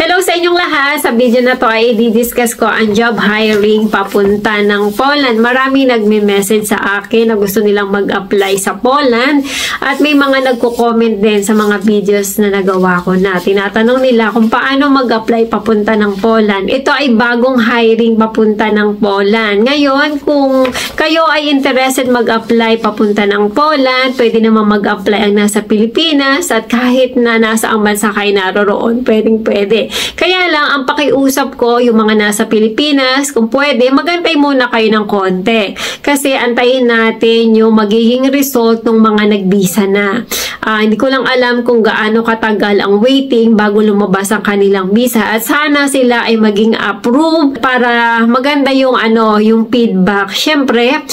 Hello sa inyong lahat. Sa video na to ay i-discuss ko ang job hiring papunta ng Poland. Marami nagme-message sa akin na gusto nilang mag-apply sa Poland at may mga nagko-comment din sa mga videos na nagawa ko na. Tinatanong nila kung paano mag-apply papunta ng Poland. Ito ay bagong hiring papunta ng Poland. Ngayon, kung kayo ay interested mag-apply papunta ng Poland, pwede naman mag-apply ang nasa Pilipinas at kahit na nasa ang bansa kayo naroroon, pwede. Kaya lang, ang pakiusap ko, yung mga nasa Pilipinas, kung pwede, magantay muna kayo ng konti. Kasi antayin natin yung magiging result ng mga nagbisa na. Hindi ko lang alam kung gaano katagal ang waiting bago lumabas ang kanilang visa. At sana sila ay maging approved para maganda yung, yung feedback. Siyempre,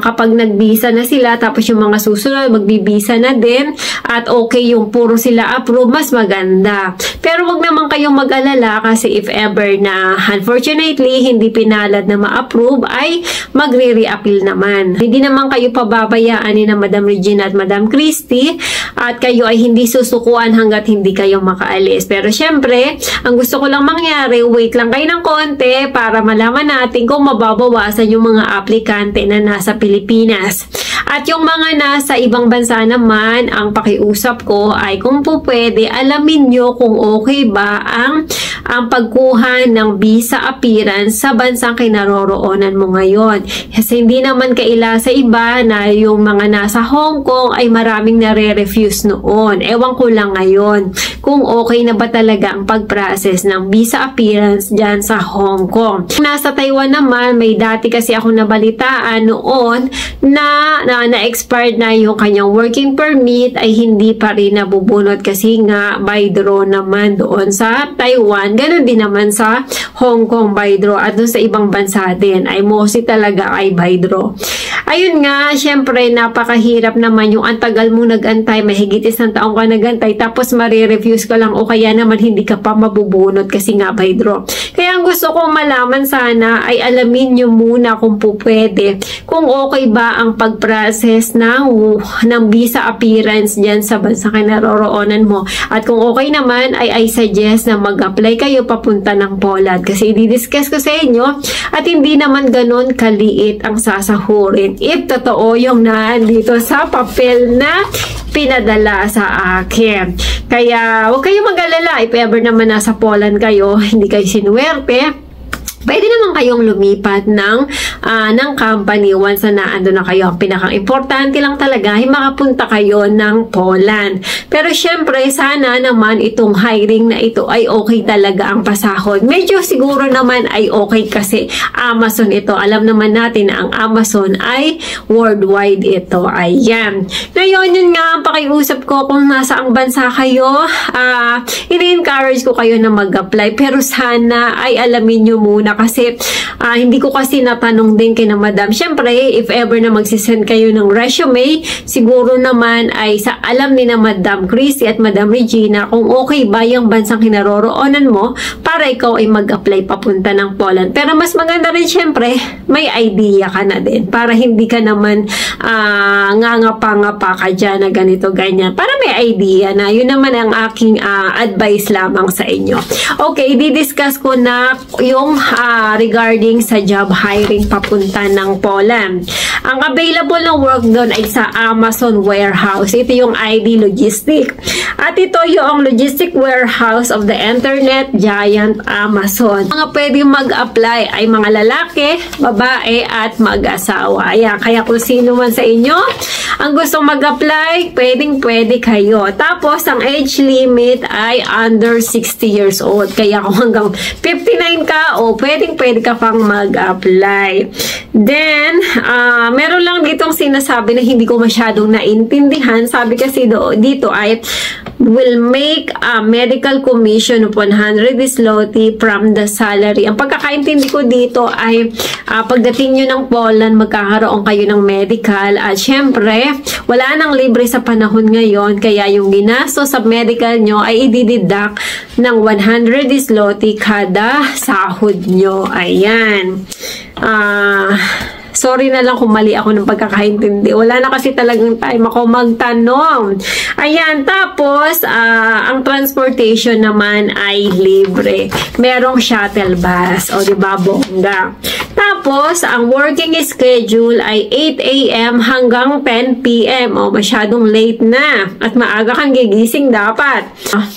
kapag nagbisa na sila, tapos yung mga susunod, magbibisa na din, at okay yung puro sila approve, mas maganda. Pero wag naman kayong mag-alala kasi if ever na unfortunately hindi pinalad na ma-approve ay magre-reappeal naman. Hindi naman kayo pababayaan ni na Madam Regina at Madam Christy at kayo ay hindi susukuan hanggat hindi kayo makaalis. Pero syempre, ang gusto ko lang mangyari, wait lang kayo ng konti para malaman natin kung mababawasan yung mga aplikante na nasa Pilipinas. At yung mga nasa ibang bansa naman, ang pakiusap ko ay kung po pwede, alamin nyo kung okay ba ang pagkuha ng visa appearance sa bansang kinaroroonan mo ngayon. Kasi hindi naman kaila sa iba na yung mga nasa Hong Kong ay maraming nare-refuse noon. Ewan ko lang ngayon kung okay na ba talaga ang pag-process ng visa appearance dyan sa Hong Kong. Nasa Taiwan naman, may dati kasi ako nabalitaan noon na expired na yung kanyang working permit ay hindi pa rin nabubunot kasi nga by draw naman doon sa Taiwan. Ganon din naman sa Hong Kong by draw at doon sa ibang bansa din ay mostly talaga ay by draw. Ayun nga, syempre napakahirap naman yung antagal mo nag-antay, mahigit isang taong ka nag-antay tapos marirefuse ka lang o kaya naman hindi ka pa mabubunot kasi nga by draw. Kaya ang gusto kong malaman sana ay alamin nyo muna kung po pwede, kung okay ba ang pag-process ng visa appearance dyan sa bansa kinaroroonan mo. At kung okay naman ay I suggest na mag-apply kayo papunta ng Poland kasi i-discuss ko sa inyo at hindi naman ganun kaliit ang sasahurin if totoo yung nandito sa papel na pinadala sa akin. Kaya huwag kayong mag-alala if ever naman nasa Poland kayo, hindi kayo sinuwerte, pwede naman kayong lumipat ng company once na naando na kayo. Ang pinaka-importante lang talaga ay makapunta kayo ng Poland. Pero syempre, sana naman itong hiring na ito ay okay talaga ang pasahod. Medyo siguro naman ay okay kasi Amazon ito. Alam naman natin na ang Amazon ay worldwide ito. Ayan. Ngayon, yun nga ang pakiusap ko kung nasa ang bansa kayo. Ini-encourage ko kayo na mag-apply. Pero sana ay alamin nyo muna kasi hindi ko kasi natanong din kay na Madam. Siyempre, if ever na magsisend kayo ng resume, siguro naman ay sa alam ni na Madam Christy at Madam Regina kung okay ba yung bansang kinaroroonan mo para ikaw ay mag-apply papunta ng Poland. Pero mas maganda rin siyempre, may idea ka na din para hindi ka naman ngangapa-ngapa ka dyan na ganito, ganyan. Para may idea na. Yun naman ang aking advice lamang sa inyo. Okay, di-discuss ko na yung regarding sa job hiring papunta ng Poland. Ang available na work doon ay sa Amazon warehouse. Ito yung ID Logistic. At ito yung logistic warehouse of the internet giant Amazon. Mga pwedeng mag-apply ay mga lalaki, babae at mag-asawa. Ayan, kaya kung sino man sa inyo ang gustong mag-apply, pwede kayo. Tapos, ang age limit ay under 60 years old. Kaya kung hanggang 59 ka, pwede ka pang mag-apply. Then, meron lang ditong sinasabi na hindi ko masyadong naintindihan. Sabi kasi dito ay will make a medical commission of 100 zloty from the salary. Ang pagkakaintindi ko dito ay pagdating nyo ng Poland, magkakaroon kayo ng medical at syempre, wala nang libre sa panahon ngayon kaya yung ginasto sa medical nyo ay i-deduct ng 100 zloty kada sahod nyo. Ayan. Sorry na lang kung mali ako ng pagkakaintindi. Wala na kasi talagang time ako magtanong. Ayan, tapos, ang transportation naman ay libre. Merong shuttle bus. O, diba, bongga. Tapos, ang working schedule ay 8 a.m. hanggang 10 p.m. O, masyadong late na. At maaga kang gigising dapat.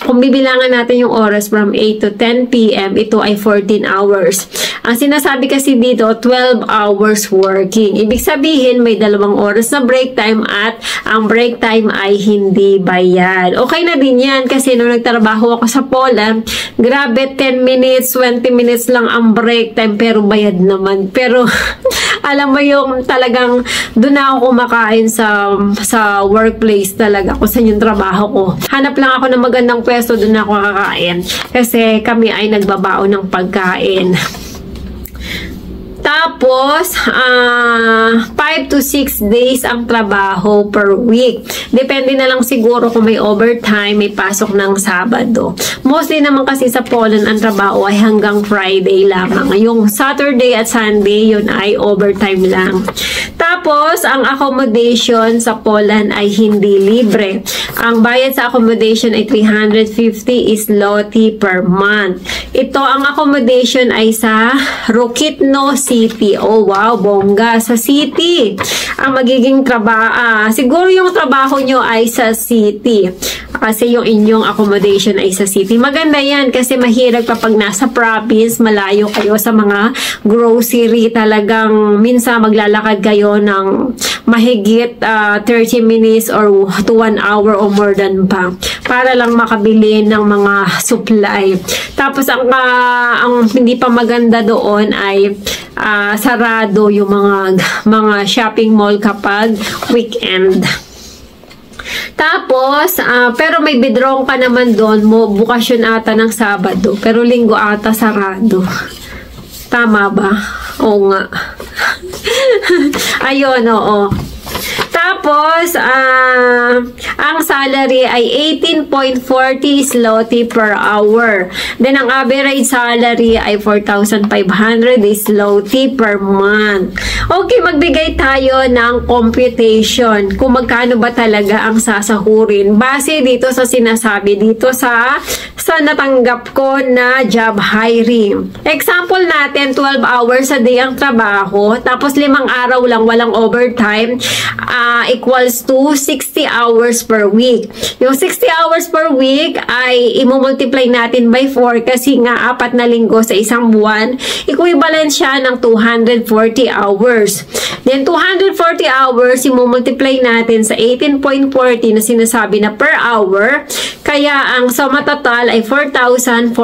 Kung bibilangan natin yung oras from 8 to 10 p.m., ito ay 14 hours. Ang sinasabi kasi dito, 12 hours working. Ibig sabihin, may 2 oras na break time at ang break time ay hindi bayad. Okay na din yan kasi nung nagtrabaho ako sa Poland, grabe 10 minutes, 20 minutes lang ang break time pero bayad naman. Pero alam mo yung talagang doon na ako kumakain sa workplace talaga kung saan yung trabaho ko. Hanap lang ako ng magandang pwesto, doon na ako kakain. Kasi kami ay nagbabaon ng pagkain. Tapos, 5 to 6 days ang trabaho per week. Depende na lang siguro kung may overtime, may pasok ng Sabado. Mostly naman kasi sa Poland, ang trabaho ay hanggang Friday lamang. Yung Saturday at Sunday, yun ay overtime lang. Tapos, ang accommodation sa Poland ay hindi libre. Ang bayad sa accommodation ay 350 zloty per month. Ito, ang accommodation ay sa Rokitno City. Oh, wow, bongga. Sa city. Ang magiging trabaho, siguro yung trabaho nyo ay sa city. Kasi yung inyong accommodation ay sa city. Maganda yan kasi mahirap kapag nasa province, malayo kayo sa mga grocery. Talagang minsan maglalakad kayo ng mahigit 30 minutes or to 1 hour or more than pa. Para lang makabili ng mga supply. Tapos ang hindi pa maganda doon ay sarado yung mga shopping mall kapag weekend. Tapos, pero may bidrong ka naman doon mo, bukas yun ata ng Sabado. Pero Linggo ata sarado. Tama ba? Oo nga. Ayun, oo. Tapos, ang salary ay 18.40 zloty per hour. Then, ang average salary ay 4,500 zloty per month. Okay, magbigay tayo ng computation kung magkano ba talaga ang sasahurin. Base dito sa sinasabi dito sa natanggap ko na job hiring. Example natin, 12 hours a day ang trabaho, tapos 5 araw lang walang overtime, equals to 60 hours per week. Yung 60 hours per week ay imumultiply natin by 4 kasi nga 4 na linggo sa isang buwan, equivalent siya ng 240 hours. Then 240 hours imumultiply natin sa 18.40 na sinasabi na per hour, kaya ang suma total ay 4,416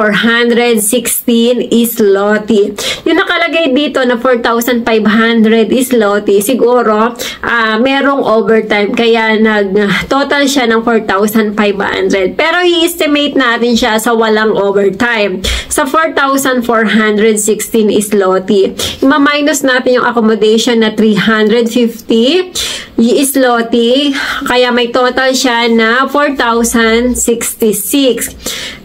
zloty. Yung nakalagay dito na 4,500 zloty, siguro merong overtime kaya nag-total siya ng 4,500. Pero i-estimate natin siya sa walang overtime. Sa 4,416 zloty. Ima-minus natin yung accommodation na 350 zloty. Kaya may total siya na 4,066.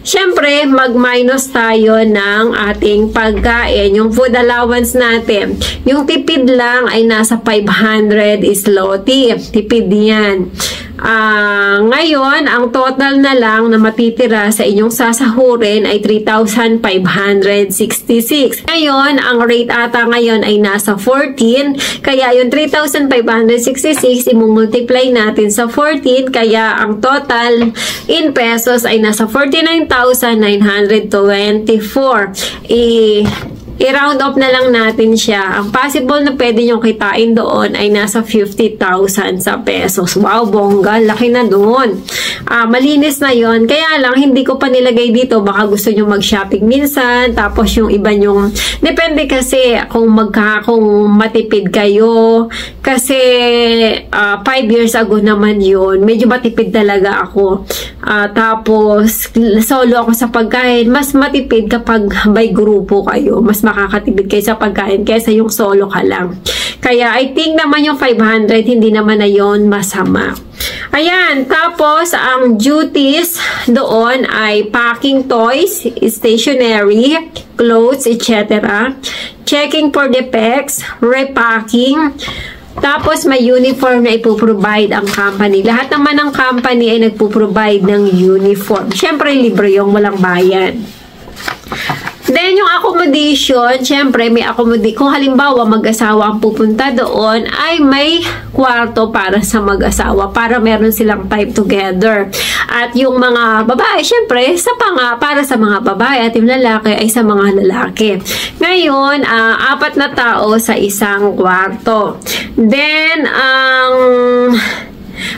Siyempre, mag-minus tayo ng ating pagkain. Yung food allowance natin. Yung tipid lang ay nasa 500 zloty. Tipid yan. Ngayon, ang total na lang na matitira sa inyong sasahurin ay 3,566. Ngayon, ang rate ata ngayon ay nasa 14. Kaya yung 3,566, imumultiply natin sa 14. Kaya ang total in pesos ay nasa 49,924. I-round up na lang natin siya. Ang possible na pwede nyong kitain doon ay nasa 50,000 sa pesos. Wow, bongga. Laki na doon. Malinis na yon. Kaya lang, hindi ko pa nilagay dito. Baka gusto nyo mag-shopping minsan. Tapos yung iba nyong... Depende kasi kung matipid kayo. Kasi 5 years ago naman yun. Medyo matipid talaga ako. Tapos, solo ako sa pagkain. Mas matipid kapag may grupo kayo. Mas makakatipid kayo sa pagkain kaysa yung solo ka lang. Kaya I think naman yung 500 hindi naman na yon masama. Ayan, tapos ang duties doon ay packing toys, stationery, clothes, etc. Checking for defects, repacking, tapos may uniform na ipoprovide ang company. Lahat naman ng company ay nagpo-provide ng uniform. Siyempre, libre yung walang bayad. Then, yung accommodation, syempre, may accommodation. Kung halimbawa, mag-asawa ang pupunta doon, ay may kwarto para sa mag-asawa, para meron silang time together. At yung mga babae, syempre, para sa mga babae, at yung lalaki ay sa mga lalaki. Ngayon, 4 na tao sa isang kwarto. Then,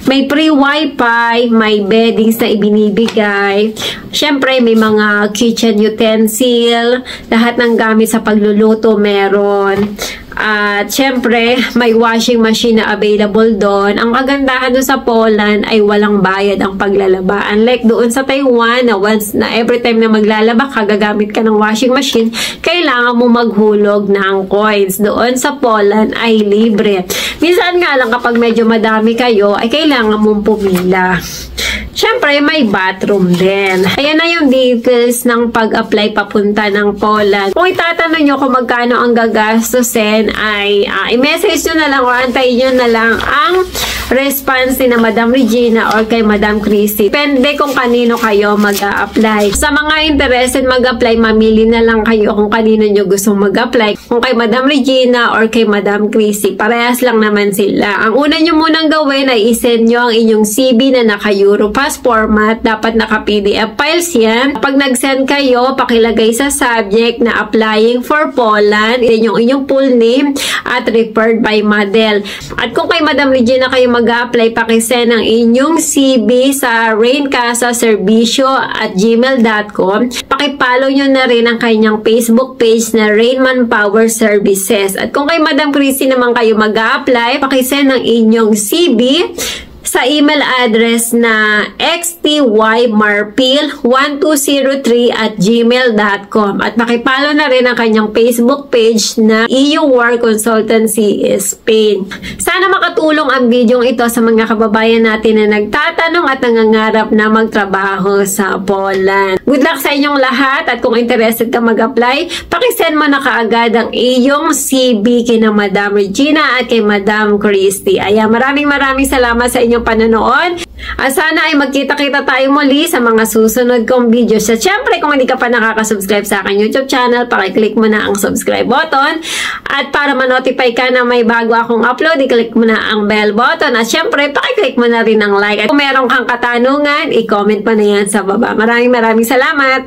may free wifi, may beddings na ibinibigay. Siyempre, may mga kitchen utensil, lahat ng gamit sa pagluluto meron. At siyempre, may washing machine na available doon. Ang kagandahan doon sa Poland ay walang bayad ang paglalaba. Unlike doon sa Taiwan, na every time na maglalaba ka, gagamit ka ng washing machine, kailangan mo maghulog ng coins. Doon sa Poland ay libre. Minsan nga lang kapag medyo madami kayo, ay kailangan mong pumila. Siyempre, may bathroom din. Ayan na yung details ng pag-apply papunta ng Poland. Kung itatanong nyo kung magkano ang gagastusin, ay i-message nyo na lang o antayin nyo na lang ang response ni na Madam Regina or kay Madam Christy. Depende kung kanino kayo mag-a-apply. Sa mga interested mag-apply, mamili na lang kayo kung kanino nyo gustong mag-apply. Kung kay Madam Regina or kay Madam Christy. Parehas lang naman sila. Ang una nyo munang gawin ay isend nyo ang inyong CV na naka-Europass format. Dapat naka-PDF files yan. Pag nag-send kayo, pakilagay sa subject na applying for Poland. Yan yung inyong full name at referred by Madel. At kung kay Madam Regina kayo mag-apply, pakisend ang inyong CV sa raincasa.servicio@gmail.com. Pakipollow nyo na rin ang kanyang Facebook page na Rain Manpower Services. At kung kay Madam Christy naman kayo mag-apply, pakisend ang inyong CV sa email address na xtymarpil1203@gmail.com at makipalo na rin ang kanyang Facebook page na EU War Consultancy Spain. Sana makatulong ang video ito sa mga kababayan natin na nagtatanong at nangangarap na magtrabaho sa Poland. Good luck sa inyong lahat at kung interested ka mag-apply, pakisend mo na kaagad ang iyong CV kina Madam Regina at kay Madam Christy. Ayan, maraming salamat sa inyong panonood. At sana ay magkita-kita tayo muli sa mga susunod kong videos. At syempre, kung hindi ka pa nakaka-subscribe sa aking YouTube channel, pakiclick mo na ang subscribe button. At para ma-notify ka na may bago akong upload, i-click mo na ang bell button. At syempre, pakiclick mo na rin ang like. At kung meron kang katanungan, i-comment mo na yan sa baba. Maraming salamat!